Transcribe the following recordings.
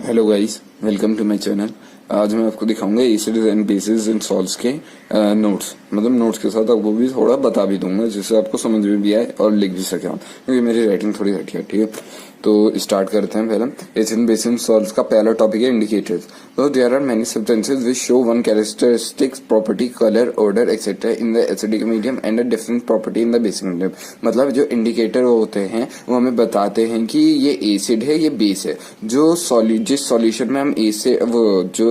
Hello guys, welcome to my channel. आज मैं आपको दिखाऊंगा acids and bases in salts के नोट्स। मतलब नोट्स के साथ आपको भी थोड़ा बता भी दूंगा जिससे आपको समझ में भी आए और लिख भी सके आप, क्योंकि मेरी राइटिंग थोड़ी घटिया है। ठीक है, तो स्टार्ट करते हैं। पहले acid and bases in salts का पहला टॉपिक है इंडिकेटर्स। तो there are many substances which show one characteristics property, colour, odour etcetera in the acidic medium and a different property in the basic medium. मतलब जो indicator होते हैं वो हमें बताते हैं कि ये एसिड है, ये बेस है। जो जिस सॉल्यूशन में हम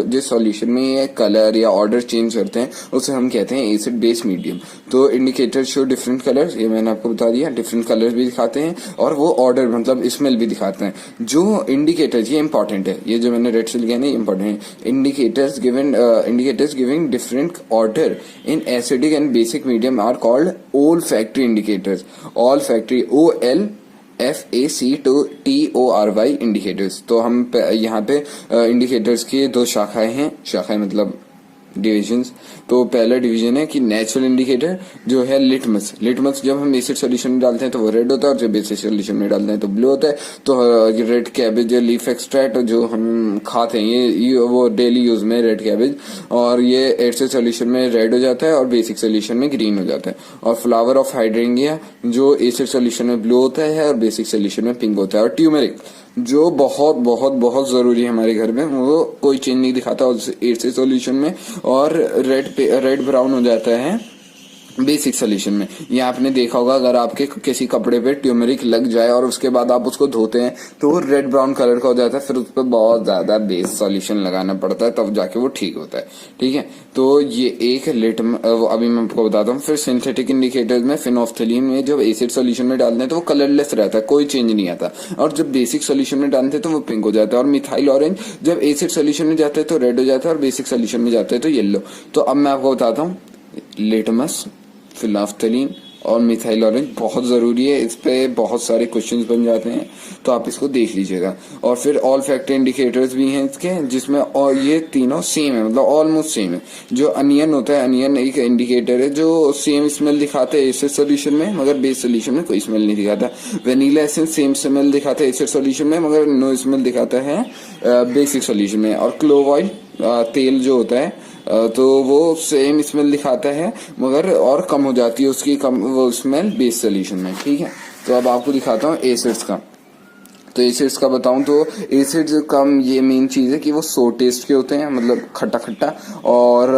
जिस सॉल्यूशन में ये कलर या ऑर्डर चेंज करते हैं उसे हम कहते हैं एसिड बेस मीडियम। तो इंडिकेटर शो डिफरेंट कलर्स, ये मैंने आपको बता दिया। डिफरेंट कलर्स भी दिखाते हैं और वो ऑर्डर मतलब स्मेल भी दिखाते हैं। जो इंडिकेटर्स, ये इंपॉर्टेंट है, ये जो मैंने रेड से लिखा है ना, इंपॉर्टेंट है। Indicators giving different odour in acidic and basic medium are called olfactory indicators. olfactory OLFACTORY indicators. तो हम यहाँ पे इंडिकेटर्स की दो शाखाएं मतलब डिविजन्स। तो पहला डिवीजन है कि नेचुरल इंडिकेटर जो है लिटमस जब हम एसिड सॉल्यूशन में डालते हैं तो वो रेड होता है और जब बेसिक सॉल्यूशन में डालते हैं तो ब्लू होता है। तो रेड कैबेज या लीफ एक्सट्रैक्ट जो हम खाते हैं ये वो डेली यूज में रेड कैबेज, और ये एसिड सॉल्यूशन में रेड हो जाता है और बेसिक सॉल्यूशन में ग्रीन हो जाता है। और फ्लावर ऑफ हाइड्रेंगिया जो एसिड सॉल्यूशन में ब्लू होता है और बेसिक सॉल्यूशन में पिंक होता है। और ट्यूमेरिक जो बहुत बहुत बहुत जरूरी है हमारे घर में, वो कोई चेंज नहीं दिखाता एसिड सॉल्यूशन में और रेड ब्राउन हो जाता है बेसिक सोल्यूशन में। ये आपने देखा होगा, अगर आपके किसी कपड़े पे ट्यूमरिक लग जाए और उसके बाद आप उसको धोते हैं तो वो रेड ब्राउन कलर का हो जाता है, फिर उस पर बहुत ज्यादा बेस सॉल्यूशन लगाना पड़ता है तब जाके वो ठीक होता है। ठीक है, तो ये एक अभी मैं आपको बताता हूँ। फिर सिंथेटिक इंडिकेटर्स में फिनोफ्थलीन में जब एसिड सोल्यूशन में डालते हैं तो वो कलरलेस रहता है, कोई चेंज नहीं आता, और जब बेसिक सोल्यूशन में डालते हैं तो वो पिंक हो जाता है। और मिथाइल ऑरेंज जब एसिड सोल्यूशन में जाते हैं तो रेड हो जाता है और बेसिक सोल्यूशन में जाते हैं तो येलो। तो अब मैं आपको बताता हूँ, लिटमस, फिनोफ्थलीन और मिथाइल ऑरेंज बहुत जरूरी है, इस पे बहुत सारे क्वेश्चंस बन जाते हैं, तो आप इसको देख लीजिएगा। और फिर olfactory इंडिकेटर्स भी हैं इसके, जिसमें और ये तीनों सेम है, मतलब ऑलमोस्ट सेम है। जो अनियन होता है, अनियन एक इंडिकेटर है जो सेम स्मेल दिखाता है एसिड सोल्यूशन में मगर बेस सोल्यूशन में कोई स्मेल नहीं दिखाता। वेनिला एसेंस सेम स्मेल दिखाता है एसिड सोल्यूशन में मगर नो स्मेल दिखाता है बेसिक सोल्यूशन में। और क्लोव ऑयल तेल जो होता है तो वो सेम स्मेल दिखाता है मगर और कम हो जाती है उसकी वो स्मेल बेस सोल्यूशन में। ठीक है, तो अब आपको दिखाता हूँ एसिड्स का। तो एसिड्स का बताऊं तो एसिड्स का ये मेन चीज है कि वो सो टेस्ट के होते हैं, मतलब खट्टा खट्टा। और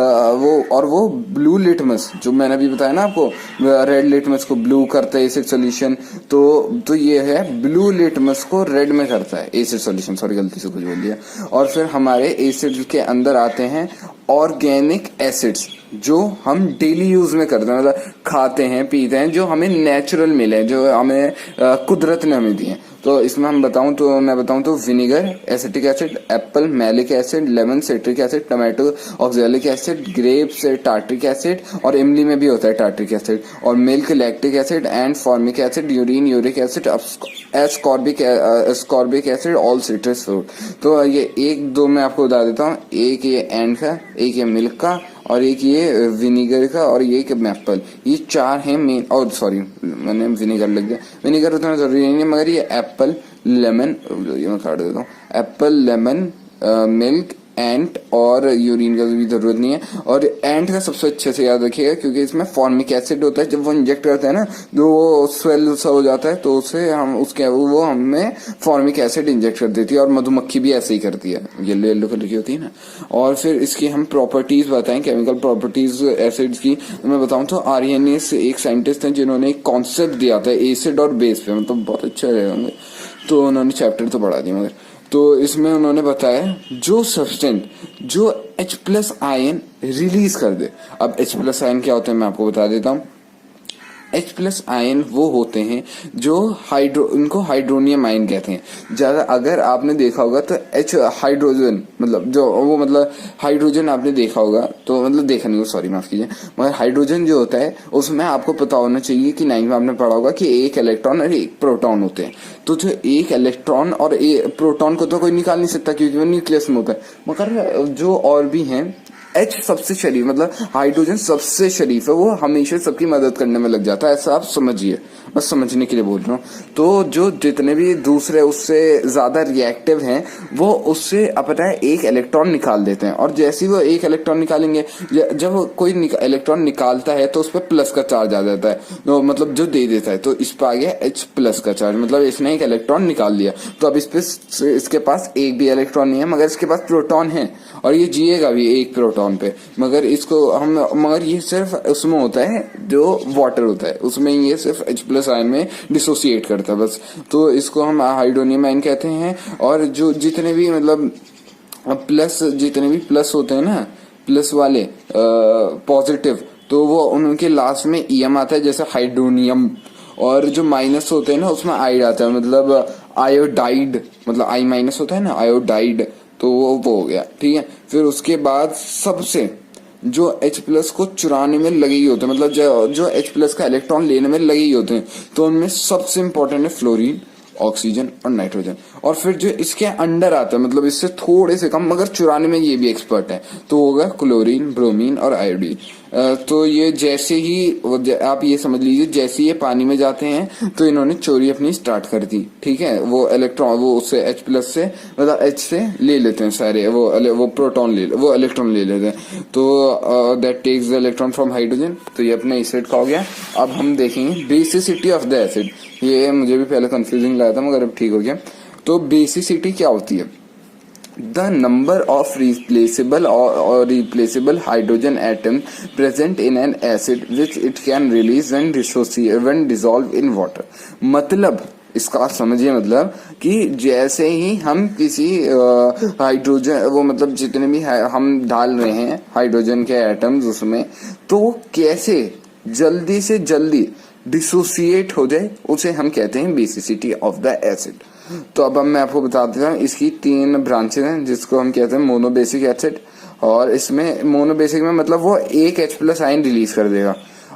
वो ब्लू लिटमस जो मैंने अभी बताया ना आपको, रेड लिटमस को ब्लू करता है एसिड सॉल्यूशन, तो ये है ब्लू लिटमस को रेड में करता है एसिड सॉल्यूशन। सॉरी, गलती से कुछ बोल दिया। और फिर हमारे एसिड के अंदर आते हैं ऑर्गेनिक एसिड्स जो हम डेली यूज में करते हैं, मतलब खाते हैं पीते हैं, जो हमें नेचुरल मिले, जो हमें कुदरत ने हमें दिए। तो इसमें मैं बताऊं तो vinegar, acetic acid, Apple malic acid, lemon citric acid, tomato oxalic acid, grapes tartaric acid, और इमली में भी होता है टार्ट्रिक एसिड, और milk lactic acid and formic acid, urine uric acid, ascorbic acid, all citrus fruit. तो ये एक दो मैं आपको बता देता हूँ, एक ये एंड का, एक ये मिल्क का, और एक ये विनेगर का, और ये मैपल। ये चार हैं मेन। और सॉरी, मैंने विनेगर लिख दिया, विनेगर उतना जरूरी नहीं है, मगर ये एप्पल, लेमन, ये मैं काट देता हूँ, एप्पल, लेमन, मिल्क, एंट और यूरिन का भी जरूरत नहीं है। और एंट का सबसे अच्छे से याद रखिएगा क्योंकि इसमें फॉर्मिक एसिड होता है, जब वो इंजेक्ट करते हैं ना जो वो स्वेल सा हो जाता है तो उसे वो हमें फॉर्मिक एसिड इंजेक्ट कर देती है, और मधुमक्खी भी ऐसे ही करती है, येलो येलो कलर की होती है ना। और फिर इसकी हम प्रॉपर्टीज बताएं, केमिकल प्रॉपर्टीज एसिड्स की। तो मैं बताऊं तो आर्यनियस एक साइंटिस्ट हैं जिन्होंने एक कॉन्सेप्ट दिया था एसिड और बेस पे, मतलब बहुत अच्छा रहेगा, तो उन्होंने चैप्टर तो पढ़ा दिया मगर। तो इसमें उन्होंने बताया जो सब्सटेंस जो H+ आयन रिलीज कर दे। अब H+ आयन क्या होते हैं मैं आपको बता देता हूँ। H+ आयन वो होते हैं जो इनको हाइड्रोनियम आयन कहते हैं। ज्यादा अगर आपने देखा होगा तो हाइड्रोजन मतलब हाइड्रोजन आपने देखा होगा, तो मतलब देखा नहीं हो, सॉरी माफ कीजिए, मगर हाइड्रोजन जो होता है उसमें आपको पता होना चाहिए कि 9 में आपने पढ़ा होगा कि एक इलेक्ट्रॉन और एक प्रोटॉन होते हैं। तो जो एक इलेक्ट्रॉन और एक प्रोटॉन को तो कोई निकाल नहीं सकता क्योंकि वो न्यूक्लियस में होता है, मगर जो और भी हैं H सबसे शरीफ, मतलब हाइड्रोजन सबसे शरीफ है, वो हमेशा सबकी मदद करने में लग जाता है, ऐसा आप समझिए। बस समझने के लिए बोल रहा हूँ। तो जो जितने भी दूसरे उससे ज्यादा रिएक्टिव हैं वो उससे अपना एक इलेक्ट्रॉन निकाल देते हैं, और जैसे ही वो एक इलेक्ट्रॉन निकालेंगे, जब कोई इलेक्ट्रॉन निकालता है तो उस पर प्लस का चार्ज आ जाता है, तो मतलब जो दे देता है, तो इस पर आ गया H प्लस का चार्ज, मतलब इसने एक इलेक्ट्रॉन निकाल लिया। तो अब इसके पास एक भी इलेक्ट्रॉन नहीं है, मगर इसके पास प्रोटॉन है और ये जिएगा भी एक प्रोटॉन पे, मगर ये सिर्फ उसमें होता है जो वाटर होता है, उसमें ये सिर्फ H प्लस आयन में डिसोसिएट करता है बस। तो इसको हम हाइड्रोनियम आयन कहते हैं। और जो जितने भी मतलब जितने भी प्लस होते हैं ना, प्लस वाले पॉजिटिव, तो वो उनके लास्ट में ईएम आता है, जैसे हाइड्रोनियम। और जो माइनस होते हैं ना उसमें आइड आता है, मतलब आयोडाइड, मतलब आई माइनस होता है ना, आयोडाइड, तो वो हो गया। ठीक है, फिर उसके बाद सबसे जो H प्लस को चुराने में लगे ही होते हैं, मतलब जो H प्लस का इलेक्ट्रॉन लेने में लगे ही होते हैं, तो उनमें सबसे इंपॉर्टेंट है फ्लोरीन, ऑक्सीजन और नाइट्रोजन। और फिर जो इसके अंडर आता है, मतलब इससे थोड़े से कम मगर चुराने में ये भी एक्सपर्ट है, तो होगा क्लोरीन, ब्रोमीन और आयोडीन। तो ये जैसे ही आप ये समझ लीजिए, जैसे ये पानी में जाते हैं तो इन्होंने चोरी अपनी स्टार्ट कर दी। ठीक है, वो इलेक्ट्रॉन वो उससे H प्लस से मतलब H से ले लेते हैं सारे, वो प्रोटॉन वो इलेक्ट्रॉन ले लेते हैं। तो that takes the electron from hydrogen. तो ये अपने एसिड का हो गया। अब हम देखेंगे बेसिसिटी ऑफ द एसिड। ये मुझे भी पहले कंफ्यूजिंग लगा था मगर अब ठीक हो गया। तो बेसिसिटी क्या होती है? The number of replaceable hydrogen atoms present in an acid which it can release when dissolved in water। मतलब इसका समझिए, मतलब कि जैसे ही हम किसी हाइड्रोजन वो मतलब जितने भी हम डाल रहे हैं हाइड्रोजन के एटम्स उसमें, तो कैसे जल्दी से जल्दी डिसोसिएट हो जाए, उसे हम कहते हैं बेसिसिटी ऑफ द एसिड। तो अब मैं आपको बता देता हूँ, इसकी 3 ब्रांचेस हैं जिसको हम कहते हैं मोनोबेसिक एसिड। और इसमें मोनोबेसिक में मतलब वो एक H प्लस आयन रिलीज कर देगा,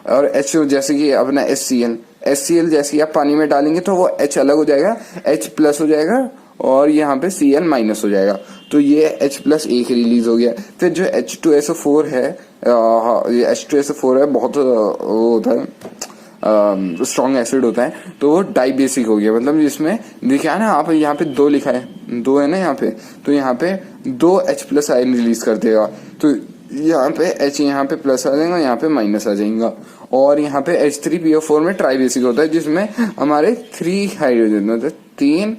और H जैसे कि अपना HCl जैसे कि आप पानी में डालेंगे तो वो H अलग हो जाएगा, H प्लस हो जाएगा और यहाँ पे Cl माइनस हो जाएगा, तो ये H प्लस एक रिलीज हो गया। फिर जो H2SO4 है, ये H2SO4 है, बहुत वो होता है स्ट्रॉन्ग एसिड होता है, तो वो डाइबेसिक हो गया। मतलब जिसमें देखा ना आप, यहाँ पे 2 लिखा है, 2 है ना यहाँ पे, तो यहाँ पे 2 H प्लस आयन रिलीज कर देगा, तो यहाँ पे H यहाँ पे प्लस आ जाएगा, यहाँ पे माइनस आ जाएगा। और यहाँ पे H3PO4 में ट्राइबेसिक होता है, जिसमें हमारे 3 हाइड्रोजन, मतलब 3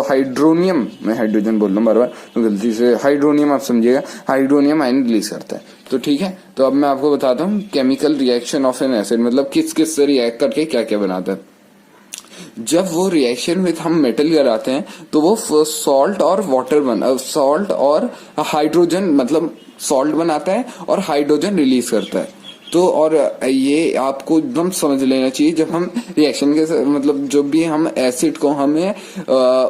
हाइड्रोनियम, मैं हाइड्रोजन बोल रहा हूँ बार बार तो गलती से, हाइड्रोनियम आप समझिएगा, हाइड्रोनियम आयन रिलीज करता है। तो ठीक है, तो अब मैं आपको बताता हूँ chemical reaction of N acid, मतलब किस किस से रिएक्ट करके क्या क्या बनाता है। जब वो रिएक्शन विथ हम मेटल कराते हैं तो वो सॉल्ट और हाइड्रोजन, मतलब सॉल्ट बनाता है और हाइड्रोजन रिलीज करता है। तो और ये आपको एकदम समझ लेना चाहिए, जब हम रिएक्शन के मतलब जो भी हम एसिड को हमें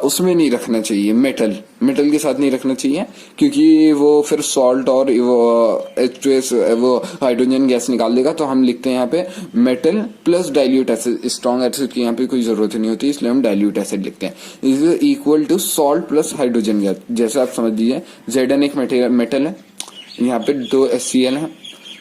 उसमें नहीं रखना चाहिए, मेटल के साथ नहीं रखना चाहिए, क्योंकि वो फिर सॉल्ट और वो H2S वो हाइड्रोजन गैस निकाल देगा। तो हम लिखते हैं यहाँ पे metal plus dilute acid, strong acid की यहाँ पे कोई जरूरत नहीं होती, इसलिए हम डाइल्यूट एसिड लिखते हैं। Is equal to salt plus hydrogen gas. जैसे आप समझ लीजिए Zn एक मेटल है, यहाँ पे 2 HCl है,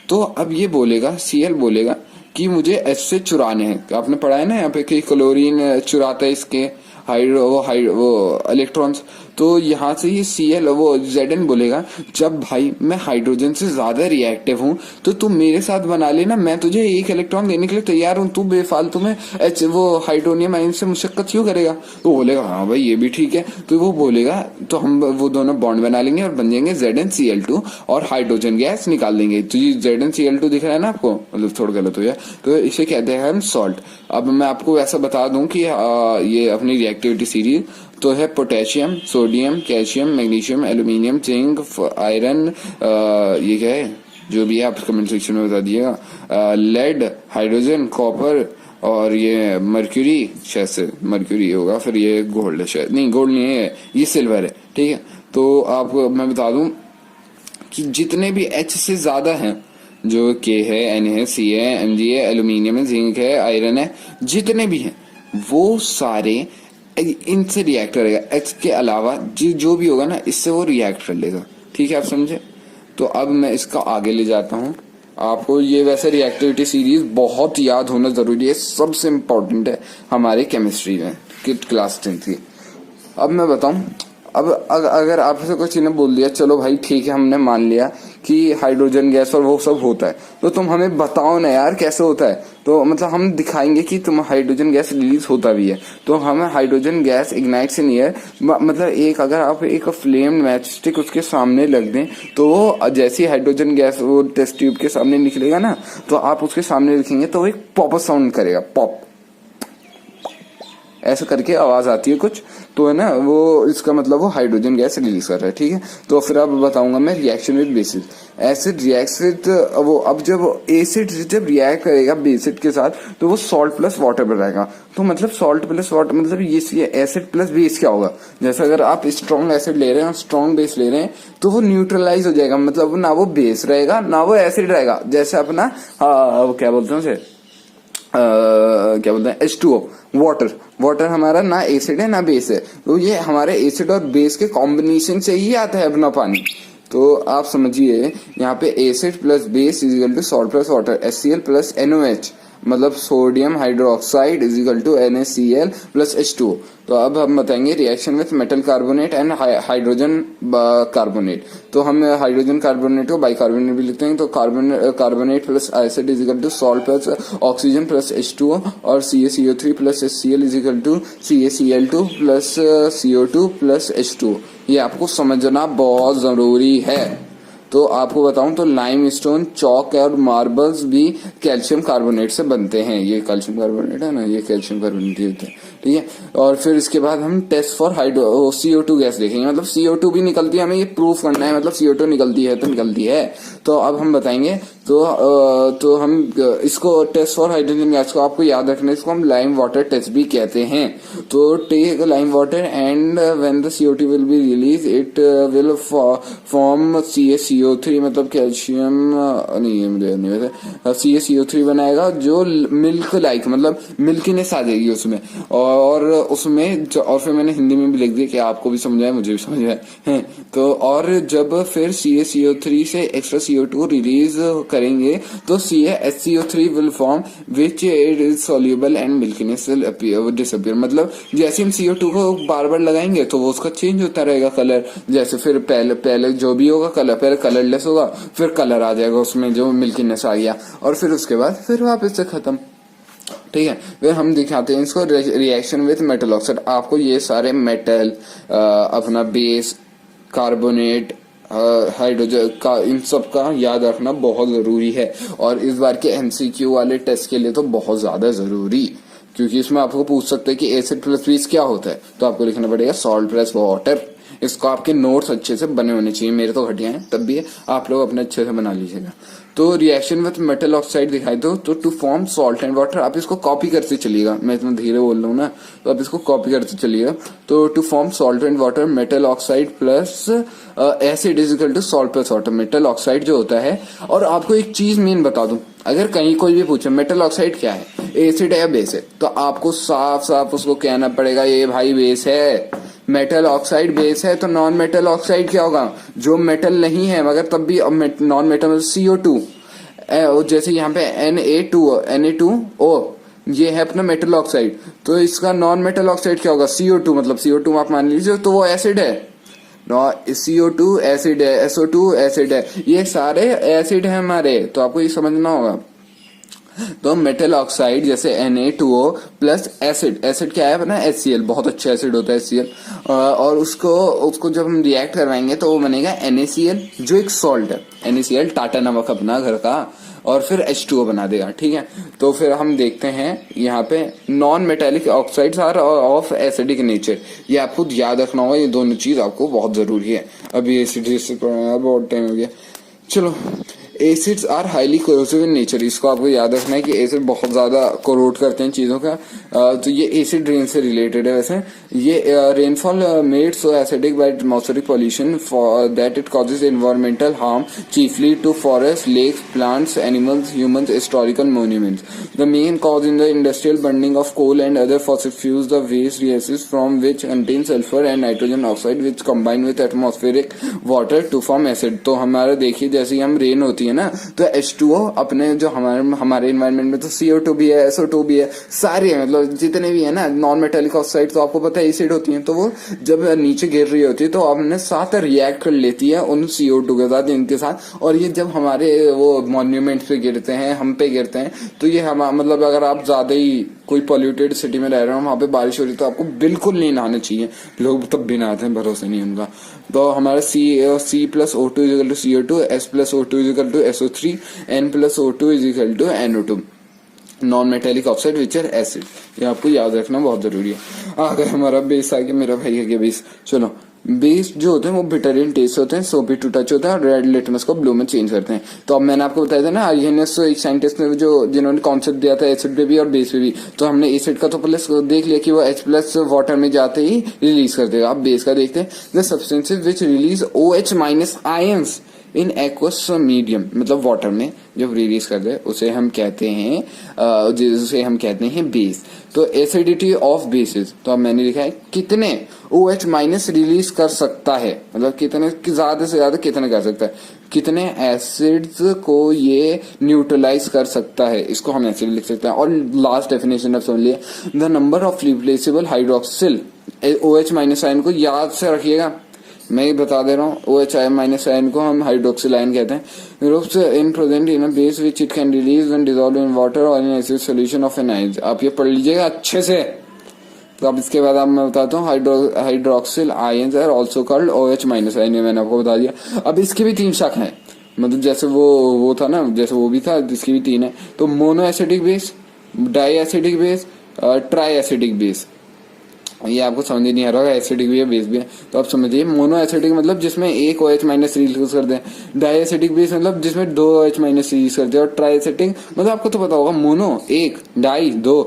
तो अब ये बोलेगा, Cl बोलेगा कि मुझे H से चुराने हैं। आपने पढ़ा है ना यहाँ पे कि क्लोरीन चुराता है इसके वो इलेक्ट्रॉन्स, तो यहाँ से ये Cl वो Zn बोलेगा, जब भाई मैं हाइड्रोजन से ज्यादा रिएक्टिव हूँ तो तू मेरे साथ बना लेना, मैं तुझे एक इलेक्ट्रॉन देने के लिए तैयार हूँ, तू बेफालतू में वो हाइड्रोनियम आयन से मुशक्कत क्यों करेगा। तो बोलेगा हाँ भाई ये भी ठीक है, तो वो बोलेगा, तो हम वो दोनों बॉन्ड बना लेंगे और बन जाएंगे ZnCl2 और हाइड्रोजन गैस निकाल देंगे। तो ये ZnCl2 दिख रहा है ना आपको, मतलब थोड़ा गलत हो गया, तो इसे कहते हैं हम सॉल्ट। अब मैं आपको ऐसा बता दूं कि ये अपनी रिएक्टिविटी सीरीज तो है potassium, sodium, calcium, magnesium, aluminium, zinc, iron, ये क्या है जो भी है आप कमेंट सेक्शन में बता दिएगा, लेड, हाइड्रोजन, कॉपर और ये मर्क्यूरी, शायद से मर्क्यूरी होगा, फिर ये गोल्ड है, शायद नहीं गोल्ड नहीं है, ये सिल्वर है। ठीक है, तो आपको मैं बता दूं कि जितने भी H से ज्यादा हैं, जो K है, N है, C है, Mg है, एल्यूमिनियम है, जिंक है, आयरन है, जितने भी हैं वो सारे इनसे रिएक्ट करेगा। H के अलावा जो भी होगा ना, इससे वो रिएक्ट कर लेगा। ठीक है, आप समझे। तो अब मैं इसका आगे ले जाता हूँ आपको ये वैसे रिएक्टिविटी सीरीज बहुत याद होना जरूरी है, सबसे इम्पोर्टेंट है हमारे केमिस्ट्री में क्लास 10th की। अब मैं बताऊं, अब अगर आपसे कुछ इन्हें बोल दिया, चलो भाई ठीक है हमने मान लिया कि हाइड्रोजन गैस और वो सब होता है, तो तुम हमें बताओ ना यार कैसे होता है। तो मतलब हम दिखाएंगे कि तुम हाइड्रोजन गैस रिलीज होता भी है। तो हमें हाइड्रोजन गैस इग्नाइट से नहीं है, मतलब एक अगर आप एक फ्लेम मैच स्टिक उसके सामने लग दें तो वो जैसे ही हाइड्रोजन गैस वो टेस्ट ट्यूब के सामने निकलेगा ना, तो आप उसके सामने लिखेंगे तो वो एक पॉप साउंड करेगा, पॉप ऐसा करके आवाज आती है कुछ, तो है ना वो इसका मतलब वो हाइड्रोजन गैस रिलीज कर रहा है। ठीक है, तो फिर अब बताऊंगा मैं reaction with basis. Acid reacts with वो, अब जब एसिड जब रिएक्ट करेगा बेसिड के साथ तो वो सॉल्ट प्लस वाटर बनाएगा। तो मतलब सॉल्ट प्लस वाटर मतलब ये एसिड प्लस बेस क्या होगा, जैसे अगर आप स्ट्रॉन्ग एसिड ले रहे हैं और स्ट्रॉन्ग बेस ले रहे हैं तो वो न्यूट्रलाइज हो जाएगा, मतलब ना वो बेस रहेगा ना वो एसिड रहेगा। जैसे अपना क्या बोलते हैं उसे, क्या बोलते हैं H2O, वाटर हमारा ना एसिड है ना बेस है, तो ये हमारे एसिड और बेस के कॉम्बिनेशन से ही आता है अपना पानी। तो आप समझिए यहाँ पे acid plus base is equal to salt plus water, HCl plus NOH, मतलब sodium hydroxide is equal to NaCl plus H2O। तो अब हम बताएंगे reaction with metal carbonate and hydrogen carbonate. तो हम हाइड्रोजन कार्बोनेट को बाइकार्बोनेट भी लिखते हैं। तो carbonate plus acid is equal to salt plus oxygen plus H2O, और CaCO3 plus HCl is equal to CaCl2 plus CO2 plus H2O। ये आपको समझना बहुत जरूरी है। तो आपको बताऊं तो लाइम स्टोन, चौक और मार्बल्स भी कैल्शियम कार्बोनेट से बनते हैं। ये कैल्शियम कार्बोनेट है ना, ये कैल्शियम कार्बोनेट होते हैं। ठीक है, और फिर इसके बाद हम टेस्ट फॉर CO2 गैस देखेंगे, मतलब CO2 भी निकलती है, हमें ये प्रूफ करना है, मतलब CO2 निकलती है तो निकलती है। तो अब हम बताएंगे, तो हम इसको टेस्ट फॉर हाइड्रोजन गैस को आपको याद रखना है, इसको हम लाइम वाटर टेस्ट भी कहते हैं। तो take lime water and when the CO2 will be release it will form CaCO3, मतलब कैल्शियम नहीं है मुझे नहीं पता, CaCO3 बनाएगा जो मिल्क लाइक, मतलब मिल्कीनेस आ जाएगी उसमें, और उसमें और फिर मैंने हिंदी में भी लिख दिया कि आपको भी समझ आए मुझे भी समझ आए। तो और जब फिर CaCO3 से एक्स्ट्रा CO2 रिलीज करेंगे तो HCO3 will form which it is soluble and milkiness will disappear, मतलब जैसे हम CO2 को बार बार लगाएंगे तो वो उसका चेंज होता रहेगा कलर, जैसे फिर पहले जो भी होगा कलर, पहले कलरलेस होगा फिर कलर आ जाएगा उसमें जो मिल्कीनेस आ गया, और फिर उसके बाद फिर वापस से खत्म। ठीक है, फिर हम दिखाते हैं इसको रिएक्शन विथ मेटल ऑक्साइड। आपको ये सारे मेटल, अपना बेस, कार्बोनेट, हाइड्रोजन का, इन सब का याद रखना बहुत जरूरी है, और इस बार के MCQ वाले टेस्ट के लिए तो बहुत ज्यादा जरूरी, क्योंकि इसमें आपको पूछ सकते हैं कि एसिड प्लस बेस क्या होता है, तो आपको लिखना पड़ेगा सॉल्ट प्लस वाटर। इसको आपके नोट्स अच्छे से बने होने चाहिए, मेरे तो घटिया हैं तब भी आप लोग अपने अच्छे से बना लीजिएगा। तो रिएक्शन विथ मेटल ऑक्साइड दिखाई दो, तो to form salt and water, आप इसको कॉपी करते चलिएगा, मैं इतना धीरे बोल रहा हूँ ना, तो आप इसको कॉपी करते चलिएगा। तो to form salt and water metal oxide plus acid is equal to salt plus water. Metal oxide जो होता है, और आपको एक चीज मेन बता दूं, अगर कहीं कोई भी पूछे मेटल ऑक्साइड क्या है, एसिड है या बेस है, तो आपको साफ साफ उसको कहना पड़ेगा ये भाई बेस है। मेटल ऑक्साइड बेस है, तो नॉन मेटल ऑक्साइड क्या होगा, जो मेटल नहीं है मगर तब भी नॉन मेटल CO2, जैसे यहाँ पे Na2O, ये है अपना मेटल ऑक्साइड, तो इसका नॉन मेटल ऑक्साइड क्या होगा, CO2, मतलब CO2 आप मान लीजिए तो वो एसिड है, CO2 एसिड है, SO2 एसिड है, ये सारे एसिड है हमारे, तो आपको ये समझना होगा। तो मेटल ऑक्साइड जैसे Na2O प्लस एसिड क्या है अपना HCl, बहुत अच्छा एसिड होता है HCl, और उसको जब हम रिएक्ट करवाएंगे तो वो बनेगा NaCl जो एक सॉल्ट है, NaCl टाटा नमक अपना घर का, और फिर H2O बना देगा। ठीक है, तो फिर हम देखते हैं यहाँ पे non metallic oxides are of acidic nature, ये आपको याद रखना होगा, ये दोनों चीज आपको बहुत जरूरी है। अभी एसिड बहुत टाइम हो गया, चलो। Acids are highly corrosive in nature, इसको आपको याद रखना है कि एसिड बहुत ज्यादा कोरोट करते हैं चीजों का। तो ये एसिड रेन से रिलेटेड है। वैसे ये rainfall made so acidic by atmospheric pollution for that it causes environmental harm chiefly to forest, lakes, plants, animals, humans, historical monuments. The main cause in the industrial burning of coal and other fossil fuels the waste gases from which contain sulphur and nitrogen oxide which combine with atmospheric water to form acid. तो हमारा देखिए जैसे ही हम rain होती है है ना, तो H2O अपने जो हमारे इन्वायरमेंट में तो CO2 भी है, SO2 भी है, सारे हैं, मतलब जितने भी है ना नॉन मेटेलिक ऑक्साइड, तो आपको पता है एसिड होती है, तो वो जब नीचे गिर रही होती है तो अपने साथ रिएक्ट कर लेती है उन CO2 के साथ, इनके साथ, और ये जब हमारे वो मॉन्यूमेंट्स पे गिरते हैं, हम पे गिरते हैं, तो ये हम मतलब अगर आप ज्यादा ही कोई पॉल्यूटेड सिटी में रह रहे हो, वहां पे बारिश हो रही है, तो आपको बिल्कुल नहीं नहाना चाहिए, लोग तब भी नहाते हैं, भरोसा नहीं उनका। तो हमारा C plus O2 is equal to CO2, S plus O2 is equal to SO3, N plus O2 is equal to NO2, non metallic oxide which are acid. ये आपको याद रखना बहुत जरूरी है। अगर हमारा बेस आ गया, मेरा भाई आ गया बेस। चलो, बेस जो होते हैं वो बिटर इन टेस्ट होते हैं, सोपी टू टच होता है, और रेड लिटमस को ब्लू में चेंज करते हैं। तो अब मैंने आपको बताया था ना, आर्यनियस एक साइंटिस्ट ने जो जिन्होंने कॉन्सेप्ट दिया था एसिड पे भी और बेस पे भी, तो हमने एसिड का तो प्लस देख लिया कि वो H प्लस वाटर में जाते ही रिलीज कर देगा। अब बेस का देखते हैं, the substances which release OH minus ions in aqueous medium, मतलब वाटर में जब रिलीज करते हैं उसे हम कहते हैं बेस। तो एसिडिटी ऑफ बेसिस, तो अब मैंने लिखा है कितने OH माइनस रिलीज कर सकता है, मतलब कितने ज्यादा से ज्यादा कितने कर सकता है, कितने एसिड्स को ये न्यूट्रलाइज कर सकता है, इसको हम ऐसे लिख सकते हैं। और लास्ट डेफिनेशन अब समझ लिए, the number of replaceable hydroxyl OH minus ion को याद से रखिएगा, मैं ही बता दे रहा हूँ। OH माइनस आयन को हम हाइड्रोक्सिल आयन कहते हैं। Groups in present in a base which it can release when dissolve in water और in acid solution of an ion. आप ये पढ़ लीजिएगा अच्छे से। तो अब इसके बाद आप मैं बताता हूँ, hydroxyl ions are also called OH minus ion, मैंने आपको बता दिया। अब इसकी भी 3 शाखाएं हैं, मतलब जैसे वो था ना, जैसे वो भी था, जिसकी भी 3 है। तो mono acidic base, di acidic base, tri acidic base. ये आपको समझ नहीं आ रहा होगा, एसिडिक भी है बेस भी है, तो आप समझिए। मोनो एसिडिक मतलब जिसमें एक OH माइनस रिलीज कर दें, डाई एसिडिक बेस मतलब जिसमें 2 OH माइनस रिलीज कर दे, और ट्राई एसिडिक मतलब आपको तो पता होगा, मोनो 1, डाई 2,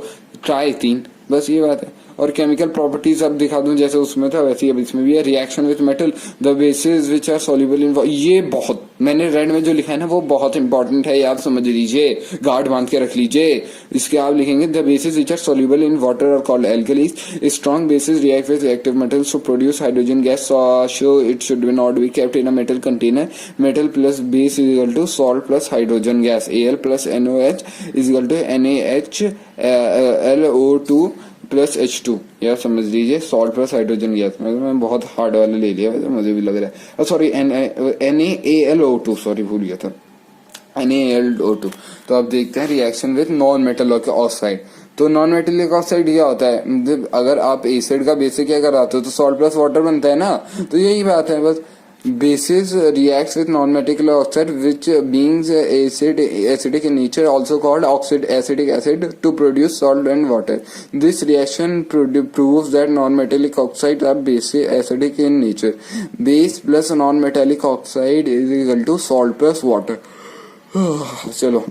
ट्राई 3, बस ये बात है। और केमिकल प्रॉपर्टीज अब दिखा दूं, जैसे उसमें था वैसे ही अब इसमें भी है। Reaction with metal, the bases which are soluble in, ये बहुत मैंने रेड में जो लिखा है ना वो बहुत इंपॉर्टेंट है, आप समझ लीजिए, गार्ड बांध के रख लीजिए। इसके आप लिखेंगे, the bases which are soluble in water are called alkalis, strong bases react with reactive metals to produce hydrogen gas, so it should be not be kept in a metal container. Metal plus base is equal to salt plus hydrogen gas, Al plus NOH is equal to NaHLO2 plus H2, यार समझ लीजिए, salt plus hydrogen gas. मैं बहुत hard वाला ले लिया, मुझे भी लग रहा है, सॉरी NaAlO2, सॉरी भूल गया था, NaAlO2। तो अब देखते हैं reaction with non metallic oxide. तो नॉन मेटेलिक ऑक्साइड क्या होता है, अगर आप एसिड का बेसिक क्या कराते हो तो सॉल्ट प्लस वाटर बनता है ना, तो यही बात है बस। Bases reacts with non-metallic oxide which being acidic in nature, also called acetic acid, to produce salt and water. This reaction proves that non-metallic oxides are acidic in nature. Base plus non-metallic oxide is equal to salt plus water. चलो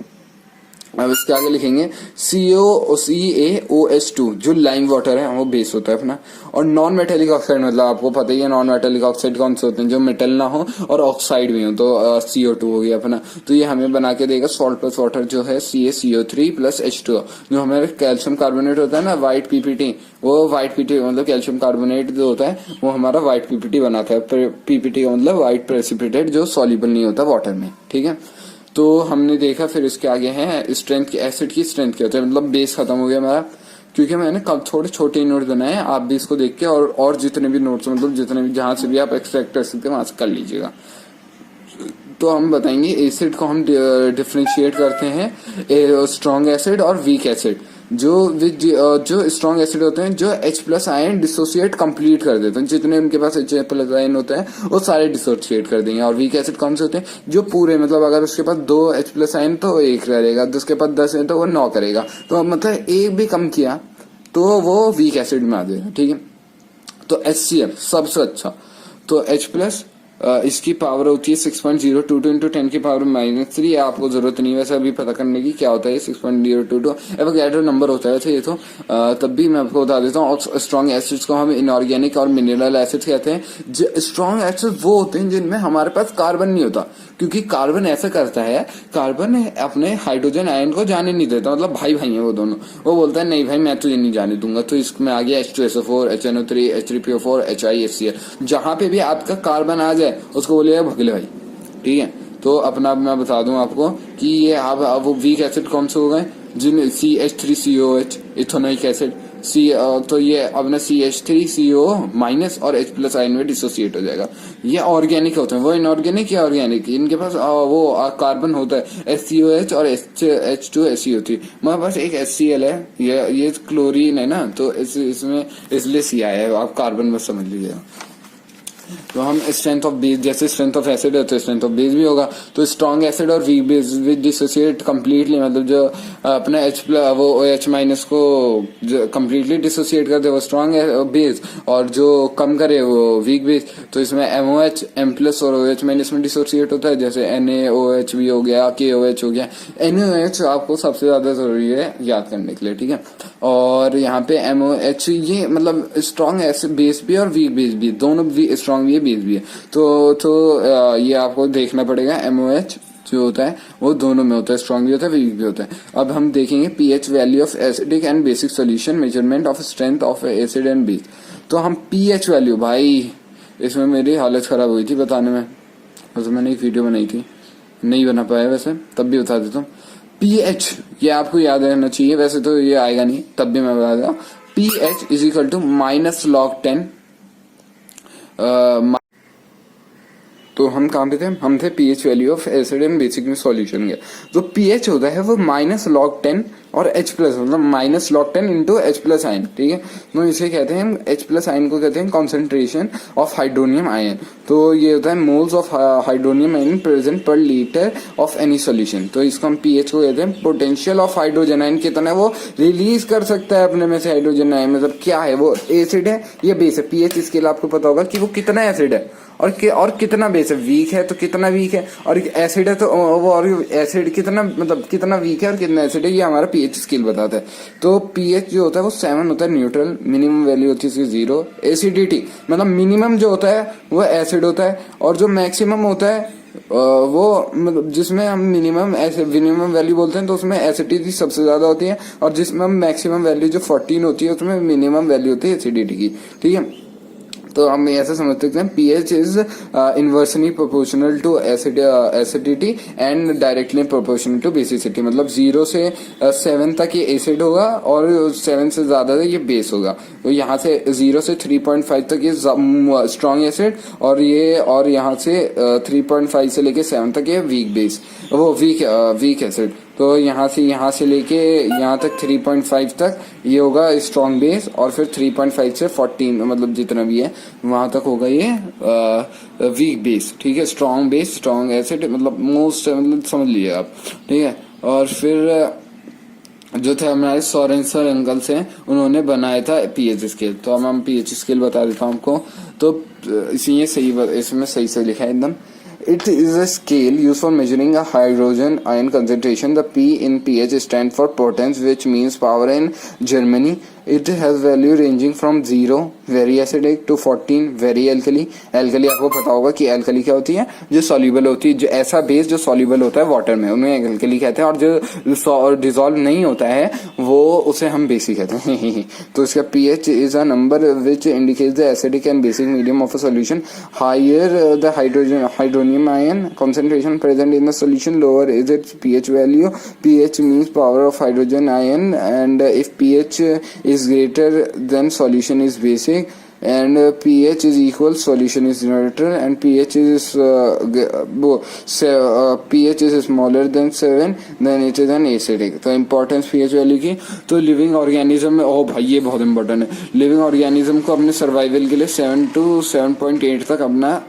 अब इसके आगे लिखेंगे CaOH2, जो lime water है वो base होता है अपना। और नॉन मेटेलिक ऑक्साइड मतलब आपको पता ही है नॉन मेटेलिक ऑक्साइड कौन से होते हैं, जो मेटल ना हो और ऑक्साइड भी हो, तो CO2 हो गया अपना। तो ये हमें बना के देगा सॉल्ट प्लस वाटर, जो है CaCO3 प्लस H2O। जो हमारे कैल्शियम कार्बोनेट होता है ना, व्हाइट PPT, वो व्हाइट PPT मतलब कैल्शियम कार्बोनेट जो होता है वो हमारा व्हाइट PPT बनाता है। PPT का मतलब व्हाइट प्रेसिपिटेट, जो सॉल्युबल नहीं होता वाटर में, ठीक है। तो हमने देखा, फिर इसके आगे है स्ट्रेंथ की, एसिड की स्ट्रेंथ क्या होता है, मतलब बेस खत्म हो गया हमारा, क्योंकि मैंने कल थोड़े छोटे नोट बनाए, आप भी इसको देख के और जितने भी नोट्स, मतलब जितने भी जहां से भी आप एक्सट्रैक्ट कर सकते हैं वहां से कर लीजिएगा। तो हम बताएंगे एसिड को हम डिफरेंशिएट करते हैं स्ट्रॉन्ग एसिड और वीक एसिड। जो स्ट्रॉन्ग एसिड होते हैं, जो H plus ion dissociate complete कर देते हैं, जितने उनके पास H प्लस आयन होते हैं वो सारे डिसोसिएट कर देंगे। और वीक एसिड कौन से होते हैं, जो पूरे मतलब अगर उसके पास 2 H प्लस आयन तो 1 रहेगा, उसके पास 10 है तो वो 9 करेगा, तो मतलब 1 भी कम किया तो वो वीक एसिड में आ जाएगा, ठीक है। तो HCl सबसे अच्छा, तो H प्लस इसकी पावर होती है 6.022 इंटू 10 की पावर -3। आपको जरूरत नहीं वैसे अभी पता करने की क्या होता है 6.022, एवोगैड्रो नंबर होता है वैसे ये तो, तब भी मैं आपको बता देता हूँ। स्ट्रॉन्ग एसिड्स को हम इनऑर्गेनिक और मिनरल एसिड्स कहते हैं। स्ट्रॉन्ग एसिड्स वो होते हैं जिनमें हमारे पास कार्बन नहीं होता, क्योंकि कार्बन ऐसा करता है, कार्बन अपने हाइड्रोजन आयन को जाने नहीं देता, मतलब भाई भाई है वो दोनों। वो बोलता है नहीं भाई मैं तुझे नहीं जाने दूंगा, तो इसमें आ गया H2SO4, HNO3, H3PO4, HIFCl। जहां पे भी आपका कार्बन आ जाए उसको बोलिएगा भगले भाई, ठीक है। तो अपना मैं बता दूं आपको कि ये अब वो वीक एसिड कौन से हो गए, जिन CH3COH इथेनोइक एसिड तो ये अपना CH3CO माइनस और H+ आयन में डिसोसिएट हो जाएगा। ये ऑर्गेनिक होते हैं, वो इनऑर्गेनिक या ऑर्गेनिक, इनके पास वो कार्बन होता है SCOH और H2SE होती है। मेरे पास एक HCl है, ये क्लोरीन है ना, तो इसमें इसलिए C आया है, आप कार्बन बस समझ लीजिएगा। तो हम स्ट्रेंथ ऑफ बेस, जैसे स्ट्रेंथ ऑफ एसिड है तो स्ट्रेंथ ऑफ बेस भी होगा। तो स्ट्रॉन्ग एसिड और weak base with dissociate completely, मतलब जो अपना वो OH- को कंप्लीटली डिसोसिएट कर दे वो स्ट्रॉन्ग बेस, और जो कम करे वो वीक बेस। तो इसमें MOH M+ और OH- में डिसोसिएट होता है, जैसे NaOH भी हो गया, KOH हो गया। NaOH आपको सबसे ज्यादा जरूरी है याद करने के लिए, ठीक है। और यहाँ पे MOH ये मतलब स्ट्रॉन्ग एसिड बेस भी और वीक बेस भी, दोनों स्ट्रॉन्ग भी है, बेस भी है। तो ये आपको देखना पड़ेगा। MOH जो होता है वो दोनों में होता है, स्ट्रॉन्ग भी होता है, वीक भी होता है। अब हम देखेंगे pH value of acidic and basic solution, measurement of strength of acid and base. तो हम pH वैल्यू, भाई इसमें मेरी हालत खराब हुई थी बताने में, वैसे मैंने एक वीडियो बनाई थी, नहीं बना पाया वैसे, तब भी बता देता हूँ। pH ये आपको याद रहना चाहिए, वैसे तो ये आएगा नहीं, तब भी मैं बता देता हूँ। pH is equal to -log10। तो हम कहाँ पे थे, हम थे pH value of acid and basic में सॉल्यूशन के। तो pH होता है वो -log10 और H+, मतलब -log10 इंटू H+ आयन, ठीक है। तो इसे कहते हैं H+ आयन को कहते हैं कॉन्सेंट्रेशन ऑफ हाइड्रोनियम आयन। तो ये होता है moles of hydronium ion present पर लीटर ऑफ एनी सॉल्यूशन। तो इसको हम pH को कहते हैं पोटेंशियल ऑफ हाइड्रोजन आयन, कितना वो रिलीज कर सकता है अपने में से हाइड्रोजन आयन, मतलब क्या है वो, एसिड है या बेस है। pH स्केल आपको पता होगा कि वो कितना एसिड है और कितना बेस है, वीक है तो कितना वीक है, और एसिड है तो वो, और एसिड कितना, मतलब कितना वीक है और कितना एसिड है, ये हमारा pH स्केल बताता है। तो pH जो होता है वो 7 होता है न्यूट्रल, मिनिमम वैल्यू होती है इसकी 0। एसिडिटी मतलब मिनिमम जो होता है वो एसिड होता है, और जो मैक्सिमम होता है वो मतलब जिसमें हम मिनिमम वैल्यू बोलते हैं तो उसमें एसिडिटी सबसे ज्यादा होती है, और जिसमें हम मैक्सिमम वैल्यू जो 14 होती है उसमें मिनिमम वैल्यू होती है एसिडिटी की, ठीक है। तो हम ऐसा समझ सकते हैं pH is inversely proportional to acidity and directly proportional to basicity. मतलब 0 से 7 तक ये एसिड होगा और 7 से ज्यादा तक ये बेस होगा। तो यहाँ से 0 से 3.5 तक ये स्ट्रॉन्ग एसिड, और यहाँ से 3.5 से लेके 7 तक ये वीक बेस, वो वीक एसिड। तो यहाँ से लेके यहाँ तक 3.5 तक ये होगा स्ट्रॉन्ग बेस, और फिर 3.5 से 14 मतलब जितना भी है वहां तक होगा ये वीक बेस, ठीक है। स्ट्रॉन्ग बेस, स्ट्रॉन्ग एसिड, मतलब मोस्ट, मतलब समझ लीजिए आप, ठीक है। और फिर जो थे हमारे सोरेंसन अंकल से, उन्होंने बनाया था pH स्केल। तो हम pH स्केल बता देता हूँ आपको। तो इसमें सही लिखा है एकदम। It is a scale used for measuring a hydrogen ion concentration. The P in pH stands for potence, which means power in Germany. It has value ranging from 0 very acidic to 14 very alkali. Alkali आपको पता होगा कि alkali क्या होती है, जो soluble होती है, जो ऐसा बेस जो soluble होता है वाटर में, उन्हें alkali कहते हैं, और जो डिजोल्व नहीं होता है वो उसे हम बेसिक कहते हैं। तो इसका pH is a number which indicates the acidic and basic medium of a solution. Higher the hydronium ion concentration present in the solution, lower is its pH value. pH means power of hydrogen ion, and if pH is greater then solution is basic, and pH is equal solution is neutral, and pH is pH is smaller than 7 then it is an acidic. तो importance pH value की, तो living organism में, ओ भाई ये बहुत important है, living organism को अपने सर्वाइवल के लिए 7 to 7.8 तक अपना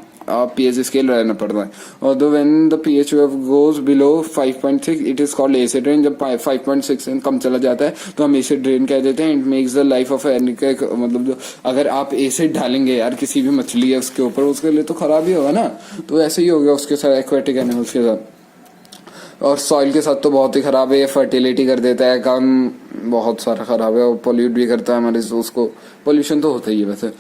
pH स्केल रहना पड़ता है। और when the pH goes below 5.6 it is called acid rain। जब 5.6 से कम चला जाता है तो हम एसिड रेन कह देते हैं। It makes the life of मतलब जो अगर आप एसिड डालेंगे यार किसी भी मछली है उसके ऊपर, उसके लिए तो खराब ही होगा ना। तो ऐसे ही हो गया उसके साथ, एक्वेटिक एनिमल्स के साथ। और सॉइल के साथ तो बहुत ही खराब है, ये फर्टिलिटी कर देता है काम, बहुत सारा खराब है, और पोल्यूट भी करता है हमारे उसको। पोल्यूशन तो होता ही है वैसे।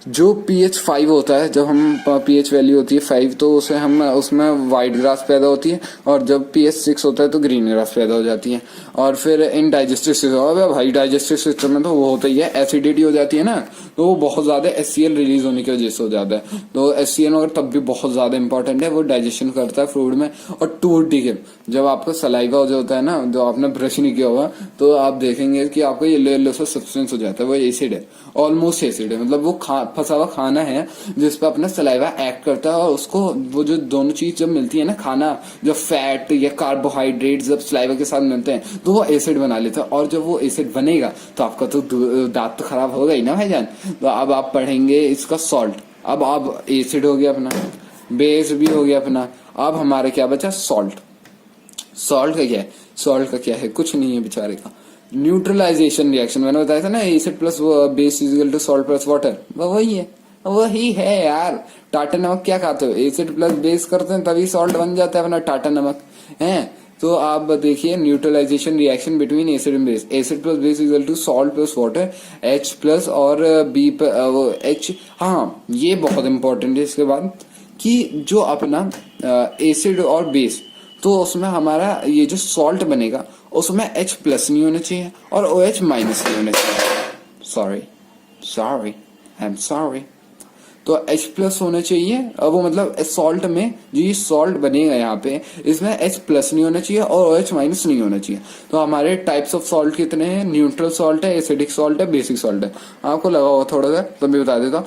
जो pH 5 होता है, जब हम pH वैल्यू होती है 5 तो उसे हम उसमें वाइट ग्रास पैदा होती है, और जब pH 6 होता है तो ग्रीन ग्रास पैदा हो जाती है। और फिर इन डाइजेस्टिव सिस्टम, भाई डाइजेस्टिव सिस्टम में तो वो होता ही है, एसिडिटी हो जाती है ना, तो वो बहुत ज्यादा HCl रिलीज होने की वजह से हो जाता है। तो HCl अगर तब भी बहुत ज्यादा इंपॉर्टेंट है, वो डाइजेशन करता है फूड में। और टूथ डिके, जब आपका सलाइवा जो होता है ना, जो आपने ब्रश नहीं किया होगा, तो आप देखेंगे कि आपको येलो येलो सा सब्सटेंस हो जाता है, वो एसिड है, ऑलमोस्ट एसिड है। मतलब वो फंसा हुआ खाना है जिसपे अपना सलाइवा एक्ट करता है, और उसको वो जो दोनों चीज जब मिलती है ना, खाना जब फैट या कार्बोहाइड्रेट जब सलाइवा के साथ मिलते हैं तो वो एसिड बना लेता है। और जब वो एसिड बनेगा तो आपका तो दांत तो खराब होगा ही ना भाईजान। तो अब आप पढ़ेंगे इसका सॉल्ट। अब एसिड हो गया अपना, बेस भी हो गया अपना, अब हमारे क्या बचा, सॉल्ट। सॉल्ट का क्या है, सॉल्ट का क्या है, कुछ नहीं है बेचारे का, न्यूट्रलाइजेशन रिएक्शन। मैंने बताया था ना, acid plus base is equal to salt plus water, वही है यार। टाटा नमक क्या खाते हो, एसिड प्लस बेस करते हैं तभी सॉल्ट बन जाता है अपना टाटा नमक है। तो आप देखिए, neutralisation reaction between acid and base, acid plus base is equal to salt plus water, H plus और बी H। हाँ, ये बहुत इंपॉर्टेंट है इसके बाद, कि जो अपना एसिड और बेस, तो उसमें हमारा ये जो सॉल्ट बनेगा उसमें H प्लस नहीं होना चाहिए और OH माइनस नहीं होना चाहिए। Sorry I am sorry. तो H प्लस होना चाहिए, अब वो मतलब सॉल्ट में जो ये सॉल्ट बनेगा यहाँ पे, इसमें H प्लस नहीं होना चाहिए और OH माइनस नहीं होना चाहिए। तो हमारे टाइप्स ऑफ सॉल्ट कितने हैं, न्यूट्रल सॉल्ट है, एसिडिक सॉल्ट है, बेसिक सॉल्ट है। आपको लगा होगा थोड़ा सा, तो मैं बता देता हूँ।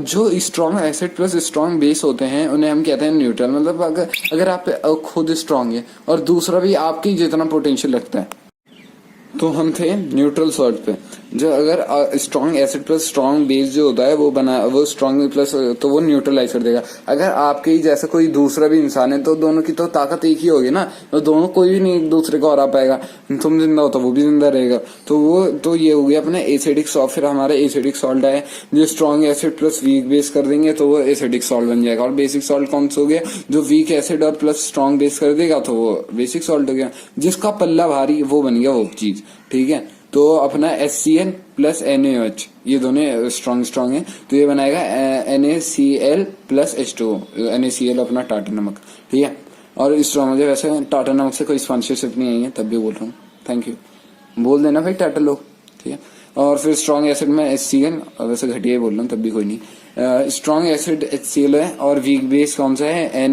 जो strong acid plus strong base होते हैं उन्हें हम कहते हैं न्यूट्रल। मतलब अगर आप खुद स्ट्रॉन्ग है और दूसरा भी आपके जितना पोटेंशियल रखता है, तो हम थे न्यूट्रल सॉल्ट पे। जो अगर strong acid plus strong base जो होता है वो स्ट्रॉन्ग प्लस, तो वो न्यूट्रलाइज कर देगा। अगर आपके ही जैसा कोई दूसरा भी इंसान है तो दोनों की तो ताकत एक ही होगी ना, तो दोनों कोई भी नहीं एक दूसरे को हरा पाएगा। तुम जिंदा हो तो वो भी जिंदा रहेगा। तो ये हो गया अपना एसिडिक सॉल्ट। फिर हमारा एसिडिक सॉल्ट है, जो strong acid plus weak base कर देंगे तो वो एसिडिक सॉल्ट बन जाएगा। और बेसिक सॉल्ट कौन सा हो गया, जो वीक एसिड और प्लस स्ट्रॉन्ग बेस कर देगा तो वो बेसिक सॉल्ट हो गया। जिसका पल्ला भारी वो बन गया वो चीज, ठीक है। तो अपना HCl प्लस NaOH, ये दोनों स्ट्रॉन्ग है, तो ये बनाएगा NaCl प्लस H2O। NaCl अपना टाटा नमक, ठीक है। और स्ट्रॉन्ग, मुझे वैसे टाटा नमक से कोई स्पॉन्सरशिप नहीं आई है, तब भी बोल रहा हूँ, थैंक यू। बोल देना भाई टाटा लोग, ठीक है। और फिर स्ट्रॉन्ग एसिड में HCl, वैसे घटिया ही बोल रहा हूँ तब भी कोई नहीं। स्ट्रॉन्ग एसिड HCl है और वीक बेस कौन सा है,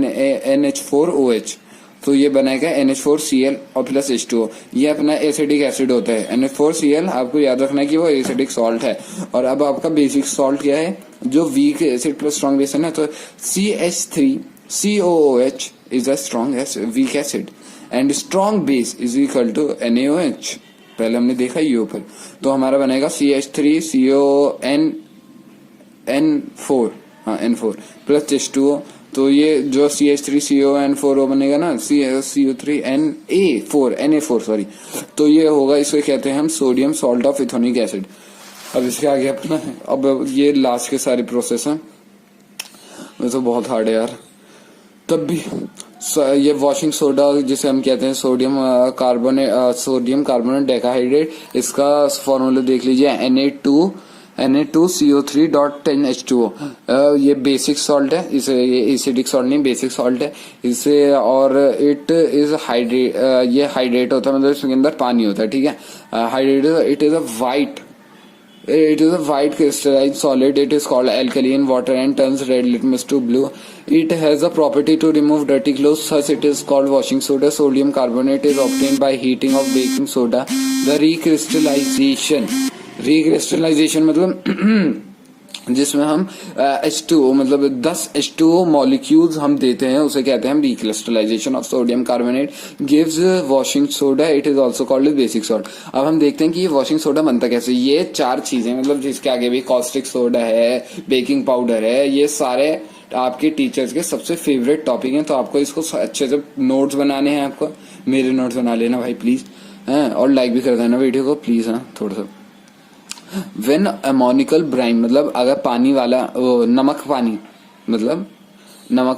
NH4OH। तो ये बनेगा NH4Cl और प्लस H2O। ये अपना एसिडिक एसिड होता है। NH4Cl आपको याद रखना है कि वो एसिडिक सॉल्ट है। और अब आपका बेसिक सॉल्ट क्या है, जो weak acid plus strong base है ना, तो CH3COOH is a strong weak acid and strong base is equal to NaOH। पहले हमने देखा ये ऊपर, तो हमारा बनेगा CH3CON4, हाँ N4 प्लस H2O। तो ये जो CH3CON4 बनेगा ना, Na4 सॉरी, तो ये होगा, इसको कहते हैं हम सोडियम सॉल्ट ऑफ इथोनिक एसिड। अब इसके आगे अपना, अब ये लास्ट के सारे प्रोसेस हैं, वो तो बहुत हार्ड है यार। तब भी ये वॉशिंग सोडा जिसे हम कहते हैं सोडियम कार्बोनेट डेकाहाइड्रेट, इसका फॉर्मूला देख लीजिए, Na2CO3.10H2O। ये बेसिक सॉल्ट है, इसे ये एसिडिक सॉल्ट नहीं, बेसिक सॉल्ट है इसे। और इट इज हाइड्रेट, ये हाइड्रेट होता है, मतलब इसके अंदर पानी होता है, ठीक है। Hydrate, it is a white crystallized solid. It is called alkaline water and turns red litmus to blue. It has a property to remove dirty clothes, thus it is called washing soda. Sodium carbonate is obtained by heating of baking soda. The recrystallization मतलब जिसमें हम H2O मतलब 10 H2O molecules हम देते हैं, उसे कहते हैं हम recrystallisation of sodium carbonate gives washing soda. It is also called as basic salt. अब हम देखते हैं कि ये वॉशिंग सोडा बनता कैसे। ये 4 चीजें, मतलब जिसके आगे भी कॉस्टिक सोडा है, बेकिंग पाउडर है, ये सारे आपके टीचर्स के सबसे फेवरेट टॉपिक हैं। तो आपको इसको अच्छे से नोट्स बनाने हैं, आपको मेरे नोट्स बना लेना भाई प्लीज, और लाइक भी कर देना वीडियो को प्लीज, हाँ थोड़ा सा। When ammonical brine मतलब अगर पानी वाला नमक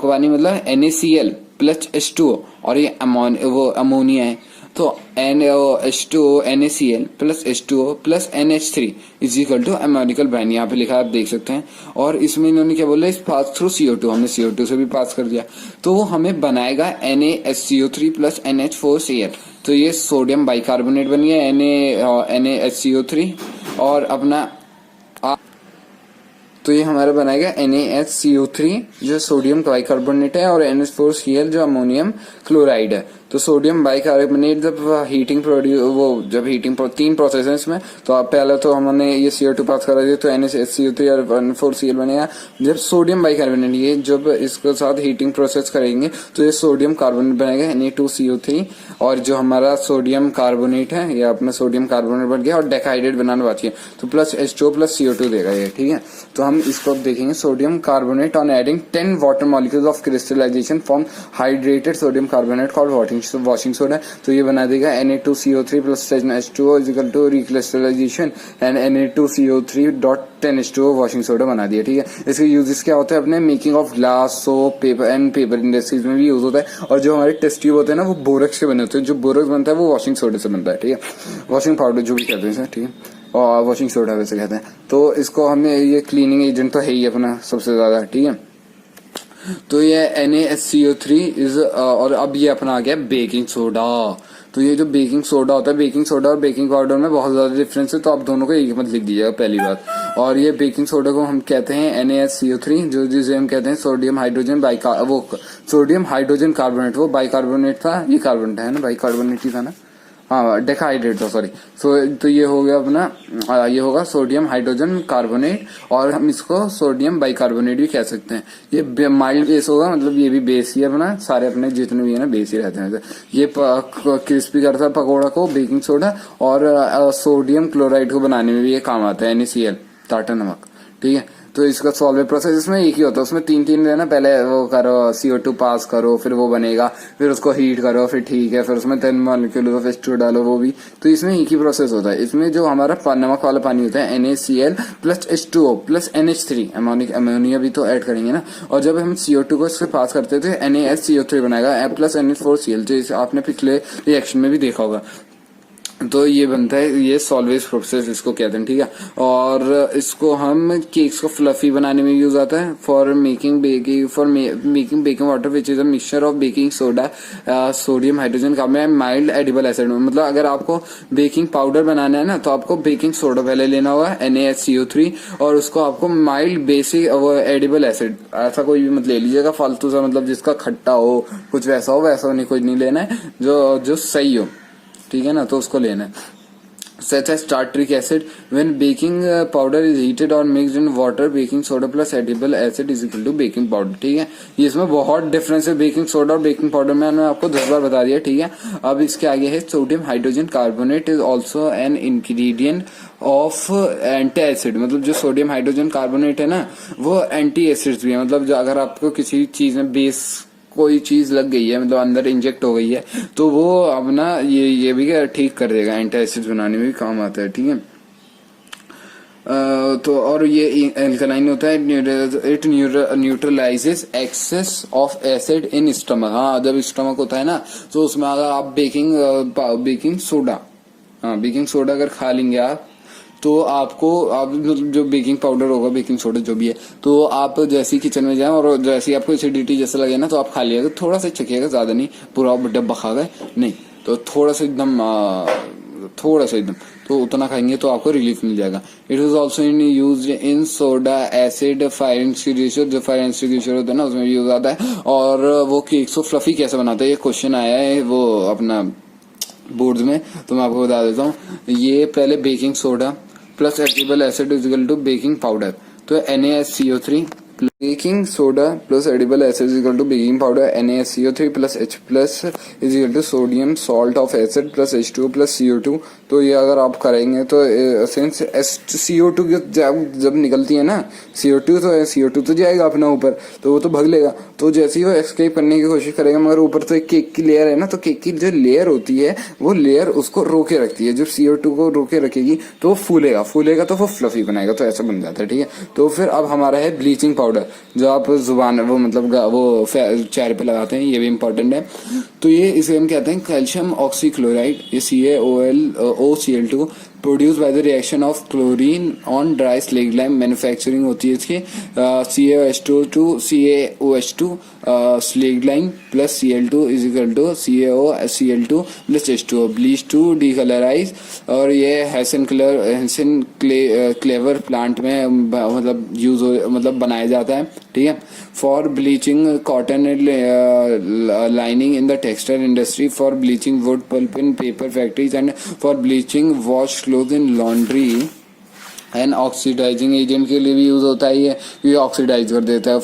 पानी मतलब NaCl प्लस H2O और ये अमोनिया है, तो H2O NaCl plus H2O plus NH3 is equal to ammoniacal brine. यहाँ पे लिखा है, आप देख सकते हैं। और इसमें इन्होंने क्या बोला, इस पास थ्रू CO2, हमने CO2 से भी पास कर दिया, तो वो हमें बनाएगा NaSCO3 प्लस NH4Cl। तो ये सोडियम बाइकार्बोनेट बन गया NaHCO3 और अपना तो ये हमारा बनाएगा NaHCO3 जो सोडियम बाइकार्बोनेट है, और NH4Cl जो अमोनियम क्लोराइड है। तो सोडियम बाइकार्बोनेट जब हीटिंग जब हीटिंग तीन प्रोसेस है इसमें, तो आप पहले तो हमने ये CO2 पास करा दिया तो NaHCO3 और N4Cl बनेगा। जब सोडियम बाइकार्बोनेट ये जब इसके साथ हीटिंग प्रोसेस करेंगे तो ये सोडियम कार्बोनेट बनेगा Na2CO3, और जो हमारा सोडियम कार्बोनेट है ये अपना सोडियम कार्बोनेट बन गया, और डेकाइड्रेट बनाने बाकी है तो प्लस H2O प्लस CO2 देगा ये, ठीक है। तो हम इसको अब देखेंगे, sodium carbonate on adding 10 water molecules of crystallisation form hydrated sodium carbonate called washing soda. तो ये बना देगा Na2CO3 plus H2O is equal to recrystallisation and Na2CO3 dot 10H2O washing soda बना दिया, ठीक है। इसके यूजेस क्या होते हैं अपने making of glass, soap, paper and paper industries में भी यूज होता है। और जो हमारे टेस्ट ट्यूब होते हैं ना वो बोरक्स से बने होते हैं, जो बोरक्स बनता है वो वॉशिंग सोडा से बनता है, ठीक है। वॉशिंग पाउडर जो भी कहते हैं, ठीक है, और वॉशिंग सोडा वैसे कहते हैं। तो इसको हमें ये क्लीनिंग एजेंट तो है ही अपना सबसे ज्यादा, ठीक है। तो ये NaHCO3 इज, और अब ये अपना आ गया बेकिंग सोडा। तो ये जो बेकिंग सोडा होता है, बेकिंग सोडा और बेकिंग पाउडर में बहुत ज्यादा डिफरेंस है, तो आप दोनों को एक मत लिख दीजिएगा पहली बात। और ये बेकिंग सोडा को हम कहते हैं NaHCO3, जो जिसे हम कहते हैं sodium hydrogen sodium hydrogen carbonate, वो बाइकार्बोनेट था, ये कार्बोनेट है ना, बाइकार्बोनेट ही था ना, हाँ डेकाहाइड्रेट था, सॉरी। तो ये हो गया अपना, ये होगा सोडियम हाइड्रोजन कार्बोनेट, और हम इसको सोडियम बाइकार्बोनेट भी कह सकते हैं। ये माइल्ड बेस होगा, मतलब ये भी बेस ही है अपना, सारे अपने जितने भी है ना बेस ही रहते हैं। ये क्रिस्पी करता है पकौड़ा को बेकिंग सोडा, और सोडियम क्लोराइड को बनाने में भी ये काम आता है NaCl टाटा नमक, ठीक है। तो इसका सॉल्वेट प्रोसेस इसमें एक ही होता है, उसमें तीन है ना, पहले वो करो CO2 पास करो, फिर वो बनेगा, फिर उसको हीट करो, फिर ठीक है, फिर उसमें 10 मॉलिक्यूल ऑफ H2 डालो, वो भी। तो इसमें एक ही प्रोसेस होता है। इसमें जो हमारा नमक वाला पानी होता है NaCl plus H2O plus NH3 ammonia भी तो ऐड करेंगे ना, और जब हम CO2 को इससे पास करते थे NaHCO3 बनाएगा प्लस NH4Cl, जो आपने पिछले रिएक्शन में भी देखा होगा। तो ये बनता है, ये सॉल्वेज प्रोसेस इसको कहते हैं, ठीक है। और इसको हम केक्स को फ्लफी बनाने में यूज आता है for making baking water which is a mixture of baking soda, sodium hydrogen carbonate, mild edible acid. मतलब अगर आपको बेकिंग पाउडर बनाना है ना, तो आपको बेकिंग सोडा पहले लेना होगा NaHCO3, और उसको आपको माइल्ड बेसिक एडिबल एसिड, ऐसा कोई भी मत ले लीजिएगा फालतू सा, मतलब जिसका खट्टा हो, कुछ वैसा हो, वैसा नहीं, कुछ नहीं लेना है, जो सही हो, ठीक है ना, तो उसको लेना है। Such as tartaric acid, when baking powder is heated or mixed in water, baking soda plus edible acid is equal to baking powder, ठीक है। ये इसमें बहुत डिफरेंस है बेकिंग सोडा और बेकिंग पाउडर में, मैंने आपको 10 बार बता दिया, ठीक है। अब इसके आगे है sodium hydrogen carbonate is also an ingredient of anti acid. मतलब जो सोडियम हाइड्रोजन कार्बोनेट है ना, वो एंटी एसिड्स भी है। मतलब जो अगर आपको किसी चीज में बेस कोई चीज लग गई है, मतलब अंदर इंजेक्ट हो गई है, तो वो अपना ये भी ठीक कर देगा, एंटी एसिड बनाने में भी काम आता है, ठीक है। तो और ये एल्कलाइन होता है, it neutralises excess of acid in stomach. हाँ, जब स्टमक होता है ना, तो उसमें अगर आप बेकिंग सोडा अगर खा लेंगे आप, तो आपको जो बेकिंग पाउडर होगा, बेकिंग सोडा जो भी है, तो आप जैसे किचन में जाए और जैसे आपको एसिडिटी जैसा लगे ना, तो आप खा लिएगा, थोड़ा सा चखिएगा, ज्यादा नहीं, पूरा डब्बा खा गए नहीं, तो थोड़ा सा एकदम तो उतना खाएंगे तो आपको रिलीफ मिल जाएगा। It is also in use in soda acid fire extinguisher, जो फायर एक्सटिंग्विशर होता है ना, उसमें यूज आता है। और वो केक्स को फ्लफी कैसे बनाता है, ये क्वेश्चन आया है वो अपना बोर्ड में, तो मैं आपको बता देता हूँ। ये पहले baking soda plus edible acid is equal to baking powder, तो NaHCO3 baking soda plus edible acid is equal to baking powder, NaHCO3 plus H plus is equal to sodium salt of acid plus H2O plus CO2। तो ये अगर आप करेंगे तो since CO2 जब निकलती है ना, CO2 तो जाएगा अपना ऊपर, तो वो तो भाग लेगा, तो जैसे ही वो एस्केप करने की कोशिश करेगा, मगर ऊपर तो एक केक की लेयर है ना, तो केक की जो लेयर होती है वो लेयर उसको रोके रखती है। जब CO2 को रोके रखेगी तो वो फूलेगा तो वो फ्लफी बनाएगा, तो ऐसा बन जाता है, ठीक है। तो फिर अब हमारा है ब्लीचिंग पाउडर, जो आप जुबान वो मतलब वो चेहरे पे लगाते हैं, ये भी इम्पोर्टेंट है। तो ये इसे हम कहते हैं कैल्शियम ऑक्सीक्लोराइड, ये CaOCl2 produce by the reaction of chlorine on dry slaked lime. Manufacturing होती है इसकी CaOH2 to CaOH2 slaked lime plus Cl2 is equal to CaOCl2 plus H2O bleach to decolourise. और ये हेसन क्लेवर प्लांट में मतलब यूज मतलब बनाया जाता है, ठीक है। For bleaching cotton lining in the textile industry, for bleaching wood pulp in paper factories and for bleaching wash cloth in laundry and oxidising agent के लिए भी यूज होता है ये ऑक्सीडाइज कर देता है।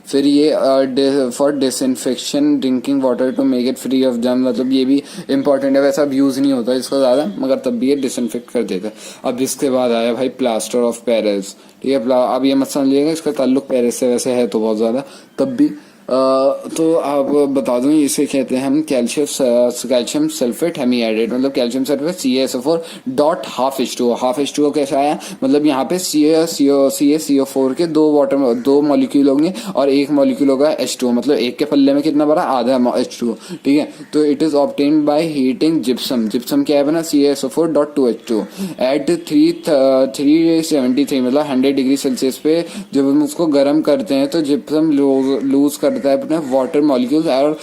फिर ये for disinfection drinking water to make it free of germ, मतलब ये भी इंपॉर्टेंट है। वैसा अब यूज नहीं होता इसका ज्यादा, मगर तब भी ये डिसइंफेक्ट कर देता है। अब इसके बाद आया भाई प्लास्टर ऑफ पेरिस, ठीक है। अब ये मत समझिएगा इसका ताल्लुक पेरिस से वैसे है तो बहुत ज्यादा, तब भी तो आप बता दूं इसे कहते हैं हम कैल्शियम सल्फेट हेमीहाइड्रेट, मतलब calcium sulphate CaSO4 dot half H2O कैसा आया, मतलब यहाँ पे CaCO4 के दो मॉलिक्यूल होंगे और एक मॉलिक्यूल होगा H2O, मतलब एक के पल्ले में कितना बड़ा, आधा H2O, ठीक है। तो it is obtained by heating gypsum क्या है बना CaSO4 डॉट 2H2O एट 373 मतलब 100 डिग्री सेल्सियस पे जब हम उसको गर्म करते हैं तो जिप्सम लूज करता है अपने वाटर मॉलिक्यूल्स और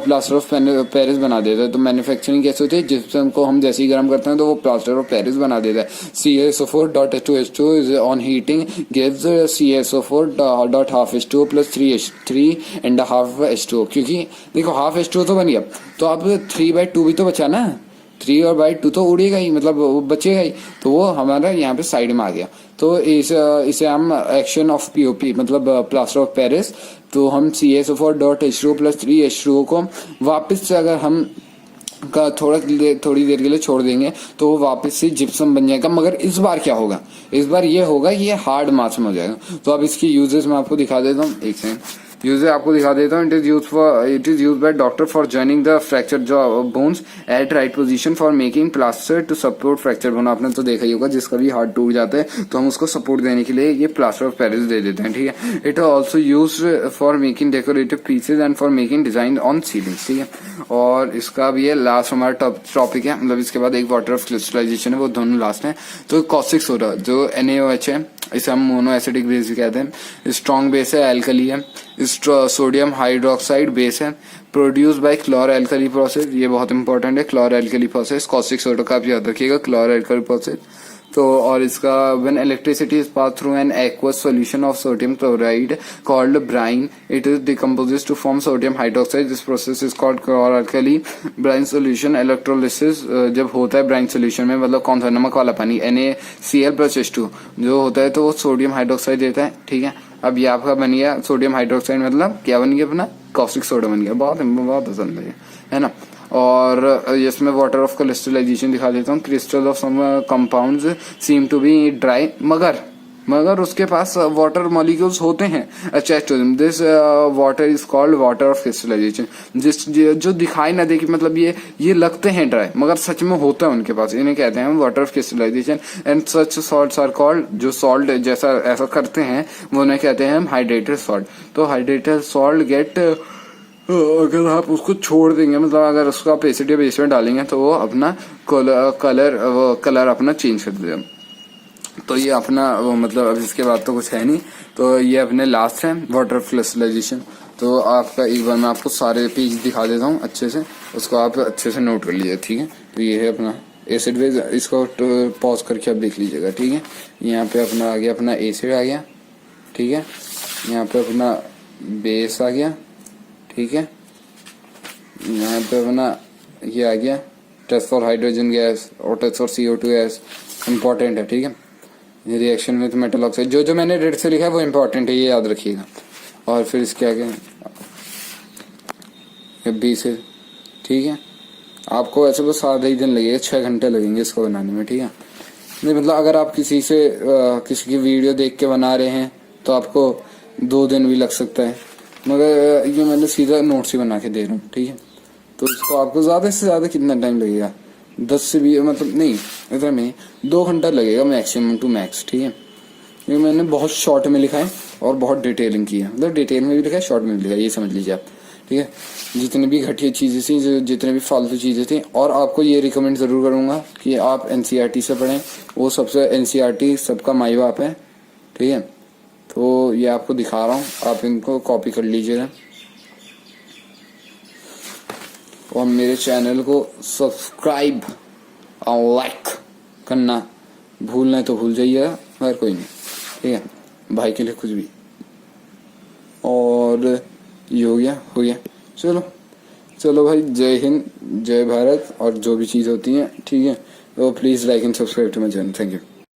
प्लास्टर ऑफ पेरिस बना देता है। तो मैन्युफैक्चरिंग कैसे होती है, जिप्सम को हम जैसे ही गर्म करते हैं तो वो प्लास्टर ऑफ पेरिस बना देता है। CaSO4 dot H2O is on heating gives CaSO4 dot half H2O plus 3.5 H2O, क्योंकि देखो हाफ H2O तो बन गया, तो अब 3/2 भी तो बचा ना, 3 और बाई 2 तो उड़ेगा ही, मतलब वो बचेगा ही, तो वो हमारा यहाँ पे साइड में आ गया। तो इसे हम एक्शन ऑफ POP मतलब प्लास्टर ऑफ पेरिस, तो हम CaSO4 dot H2O plus 3H2O को वापस से अगर हम का थोड़ी देर के लिए छोड़ देंगे तो वो वापस से जिप्सम बन जाएगा। मगर इस बार क्या होगा, इस बार ये होगा ये हार्ड मास में हो जाएगा। तो अब इसकी यूजेस मैं आपको दिखा देता हूँ, एक सेकंड यूज आपको दिखा देता हूँ। It is use by doctor for joining the fracture bones at right position for making plaster to support fracture bone. आपने तो देखा ही होगा जिसका भी हार्ट टूट जाता है तो हम उसको सपोर्ट देने के लिए ये प्लास्टर ऑफ पेरिस दे देते हैं, ठीक है। It also use for making decorative pieces and for making design on ceilings, ठीक है। और इसका भी ये लास्ट हमारा टॉपिक है, मतलब इसके बाद एक वाटर ऑफ क्रिस्टलाइजेशन है, वो दोनों लास्ट है। तो कॉस्टिक सोडा जो NaOH है इसे हम मोनो एसिडिक बेस भी कहते हैं। स्ट्रॉन्ग बेस है, एल्कली है। सोडियम हाइड्रोक्साइड बेस है, प्रोड्यूस बाय क्लोर एल्कली प्रोसेस, ये बहुत इंपॉर्टेंट है क्लोर एल्कली प्रोसेस। कॉस्टिक सोडा का भी याद रखिएगा, क्लोर एल्कली प्रोसेस। तो और इसका when electricity is pass through an aqueous solution of sodium chloride called brine, it is decomposes to form sodium hydroxide. This process is called chlor alkali brine solution. Electrolysis जब होता है brine solution में, मतलब कौन सा, नमक वाला पानी NaCl प्लस H2 जो होता है तो वो सोडियम हाइड्रोक्साइड देता है, ठीक है। अब ये आपका बन गया सोडियम हाइड्रोक्साइड, मतलब क्या बन गया अपना कॉस्टिक सोडा बन गया। बहुत पसंद है ना। और इसमें वाटर ऑफ क्रिस्टलाइजेशन दिखा देता हूँ। Crystal of some compounds seem to be dry, मगर उसके पास वाटर मॉलिक्यूल्स होते हैं attached to them. This water is called water of crystallisation. जो दिखाई ना दे कि मतलब ये लगते हैं ड्राई मगर सच में होता है उनके पास, इन्हें कहते हैं water of crystallisation. And such salts are called, जो सॉल्ट जैसा ऐसा करते हैं वो उन्हें कहते हैं हम हाइड्रेटेड सॉल्ट। तो हाइड्रेटेड सॉल्ट गेट, अगर आप उसको छोड़ देंगे, मतलब अगर उसको आप एसिड या बेस में डालेंगे तो वो अपना कलर अपना चेंज कर देगा। तो ये अपना मतलब अब इसके बाद तो कुछ है नहीं, तो ये अपने लास्ट है वाटर ऑफ क्रिस्टलाइजेशन। तो आपका एक बार मैं आपको सारे पेज दिखा देता हूँ अच्छे से, उसको आप अच्छे से नोट कर लीजिए, ठीक है। तो ये है अपना एसिड बेस, इसको पॉज करके आप देख लीजिएगा, ठीक है। यहाँ पे अपना आ गया, अपना एसिड आ गया, ठीक है। यहाँ पे अपना बेस आ गया, ठीक है। यहाँ पे अपना ये आ गया टेस्ट फॉर हाइड्रोजन गैस और test for CO2 gas, important है, ठीक है। ये रिएक्शन विद मेटल ऑक्साइड जो मैंने रेड से लिखा है वो इंपॉर्टेंट है, ये याद रखिएगा। और फिर इसके आगे B से, ठीक है। आपको ऐसे बस आधा ही दिन लगेगा, 6 घंटे लगेंगे इसको बनाने में, ठीक है। नहीं मतलब अगर आप किसी की वीडियो देख के बना रहे हैं तो आपको 2 दिन भी लग सकता है, मगर ये मैंने सीधा नोट्स ही बना के दे रहा हूँ, ठीक है। तो इसको आपको ज्यादा से ज्यादा कितना टाइम लगेगा, 10 से 20 मतलब नहीं इतना नहीं, 2 घंटा लगेगा मैक्सिमम टू मैक्स, ठीक है। ये मैंने बहुत शॉर्ट में लिखा है और बहुत डिटेलिंग की है, मतलब डिटेल में भी लिखा है शॉर्ट में भी लिखा है, ये समझ लीजिए आप, ठीक है। जितनी भी घटिया चीज़ें थी, जो जितने भी फालतू चीज़ें थी, और आपको ये रिकमेंड ज़रूर करूँगा कि आप एनसीईआरटी से पढ़ें। वो सबसे एनसीईआरटी सबका माई बाप है, ठीक है। तो ये आपको दिखा रहा हूँ, आप इनको कॉपी कर लीजिएगा और मेरे चैनल को सब्सक्राइब और लाइक करना भूलना है तो भूल जाइएगा, मगर कोई नहीं, ठीक है। भाई के लिए कुछ भी। और ये हो गया। चलो चलो भाई, जय हिंद, जय भारत, और जो भी चीज़ होती हैं, ठीक है। तो please like and subscribe to my channel. Thank you.